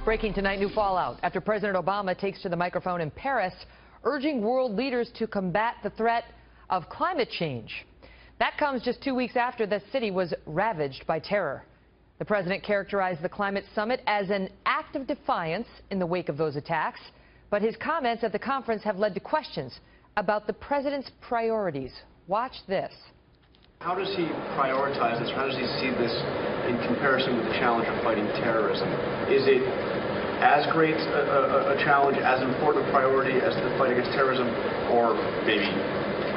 Breaking tonight, new fallout after President Obama takes to the microphone in Paris, urging world leaders to combat the threat of climate change. That comes just 2 weeks after the city was ravaged by terror. The president characterized the climate summit as an act of defiance in the wake of those attacks, but his comments at the conference have led to questions about the president's priorities. Watch this. How does he prioritize this? How does he see this in comparison with the challenge of fighting terrorism? Is it as great a challenge, as important a priority as the fight against terrorism, or maybe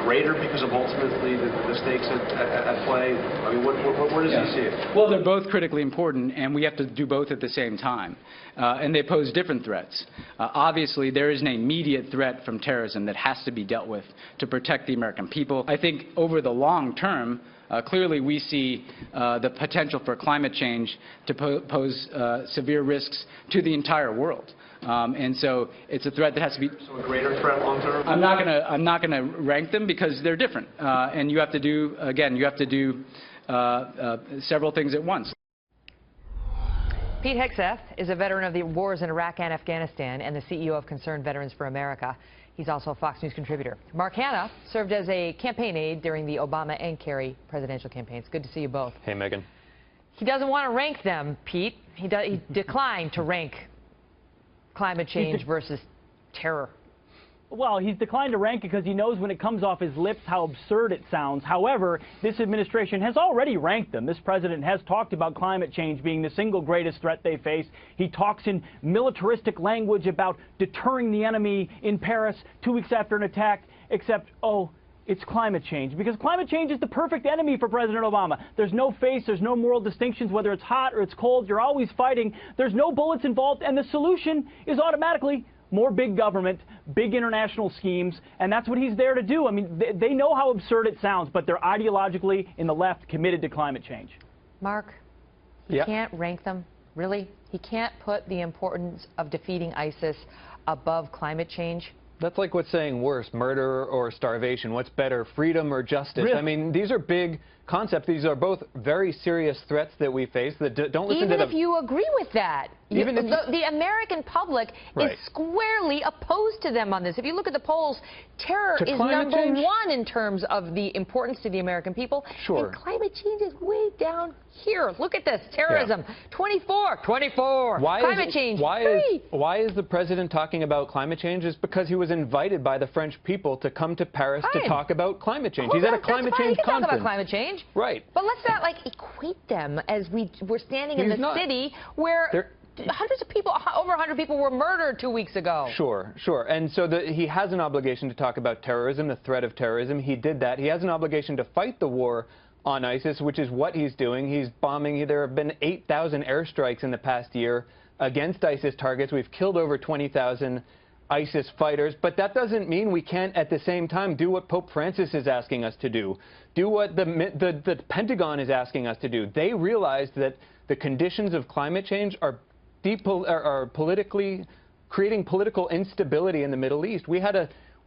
greater because of ultimately the stakes at play? I mean, where does he see it? Well, they're both critically important, and we have to do both at the same time. And they pose different threats. Obviously, there is an immediate threat from terrorism that has to be dealt with to protect the American people. I think over the long term, clearly we see the potential for climate change to pose severe risks to the entire world. And so it's a threat that has to be. So a greater threat long term? I'm not gonna rank them because they're different. And you have to do, again, several things at once. Pete Hegseth is a veteran of the wars in Iraq and Afghanistan and the CEO of Concerned Veterans for America. He's also a Fox News contributor. Mark Hanna served as a campaign aide during the Obama and Kerry presidential campaigns. Good to see you both. Hey, Megyn. He doesn't want to rank them, Pete. He declined to rank climate change versus terror. Well, he's declined to rank because he knows when it comes off his lips how absurd it sounds. However, this administration has already ranked them. This president has talked about climate change being the single greatest threat they face. He talks in militaristic language about deterring the enemy in Paris 2 weeks after an attack, except, oh, it's climate change, because climate change is the perfect enemy for President Obama. There's no face, there's no moral distinctions, whether it's hot or it's cold. You're always fighting. There's no bullets involved, and the solution is automatically more big government, big international schemes, and that's what he's there to do. I mean, they know how absurd it sounds, but they're ideologically, in the left, committed to climate change. Mark, he can't rank them, really? He can't put the importance of defeating ISIS above climate change? That's like what's saying worse, murder or starvation. What's better, freedom or justice? Really? I mean, these are big concepts. These are both very serious threats that we face. That don't listen to Even if you agree with that, the American public is squarely opposed to them on this. If you look at the polls, terror is number one in terms of the importance to the American people. Sure. And climate change is way down here. Look at this. Terrorism, 24. Climate change, 3. Why is the president talking about climate change? Is because he was invited by the French people to come to Paris to talk about climate change. He's at a climate change conference. Talk about climate change. Right. But let's not equate them as we're standing in the city where hundreds of people, over 100 people were murdered 2 weeks ago. Sure. And so he has an obligation to talk about terrorism, the threat of terrorism. He did that. He has an obligation to fight the war on ISIS, which is what he's doing. He's bombing. There have been 8,000 airstrikes in the past year against ISIS targets. We've killed over 20,000 ISIS fighters, but that doesn't mean we can't at the same time do what Pope Francis is asking us to do what the Pentagon is asking us to do. They realize that the conditions of climate change are politically creating political instability in the Middle East.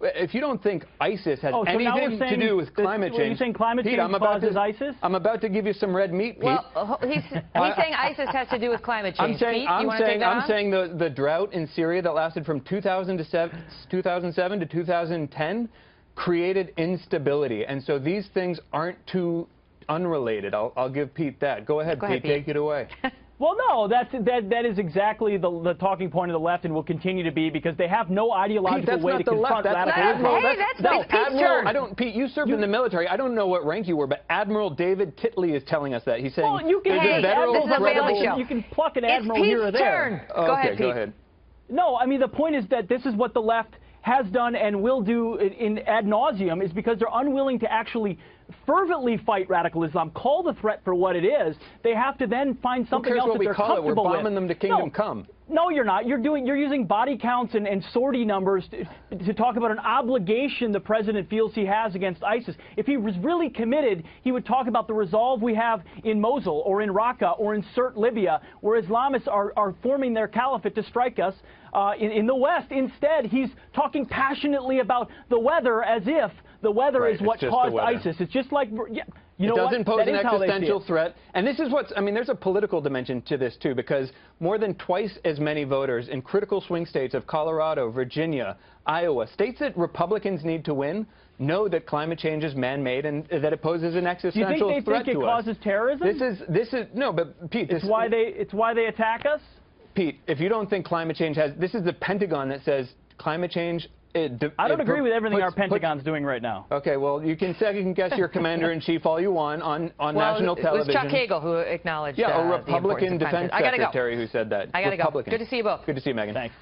If you don't think ISIS has anything to do with climate change, are you saying climate change causes ISIS? I'm about to give you some red meat, Pete. Well, he's saying ISIS has to do with climate change. I'm saying the drought in Syria that lasted from 2007 to 2010 created instability, and so these things aren't too unrelated. I'll give Pete that. Go ahead, Pete. Take it away. Well, no, that is exactly the talking point of the left and will continue to be, because they have no ideological way to confront radicalism. Pete, you served in the military. I don't know what rank you were, but Admiral David Titley is telling us that. He's saying, well, you can pluck an admiral here or there. Go ahead, Pete. No, I mean, the point is that this is what the left has done and will do in ad nauseum, is because they're unwilling to actually fervently fight radical Islam, call the threat for what it is. They have to then find something else that they're comfortable with. We're bombing them to kingdom come. No, you're not. You're using body counts and sortie numbers to talk about an obligation the president feels he has against ISIS. If he was really committed, he would talk about the resolve we have in Mosul or in Raqqa or in Sirte, Libya, where Islamists are forming their caliphate to strike us in the West. Instead, he's talking passionately about the weather as if the weather is what caused ISIS. It's just like, You know it doesn't what? pose That an is how they see existential it. threat. And this is what's, I mean, there's a political dimension to this, too, because more than twice as many voters in critical swing states of Colorado, Virginia, Iowa, states that Republicans need to win, know that climate change is man-made and that it poses an existential threat to us. Do you think they think it causes terrorism? This is, no, but Pete, It's why they attack us? Pete, if you don't think climate change has, this is the Pentagon that says climate change. I don't agree with everything our Pentagon's doing right now. Okay, well, you can second-guess your commander-in-chief all you want on national television. It was Chuck Hagel who acknowledged a Republican the importance of climate defense change. I gotta go. secretary who said that. I gotta go. Good to see you both. Good to see you, Megyn. Thanks.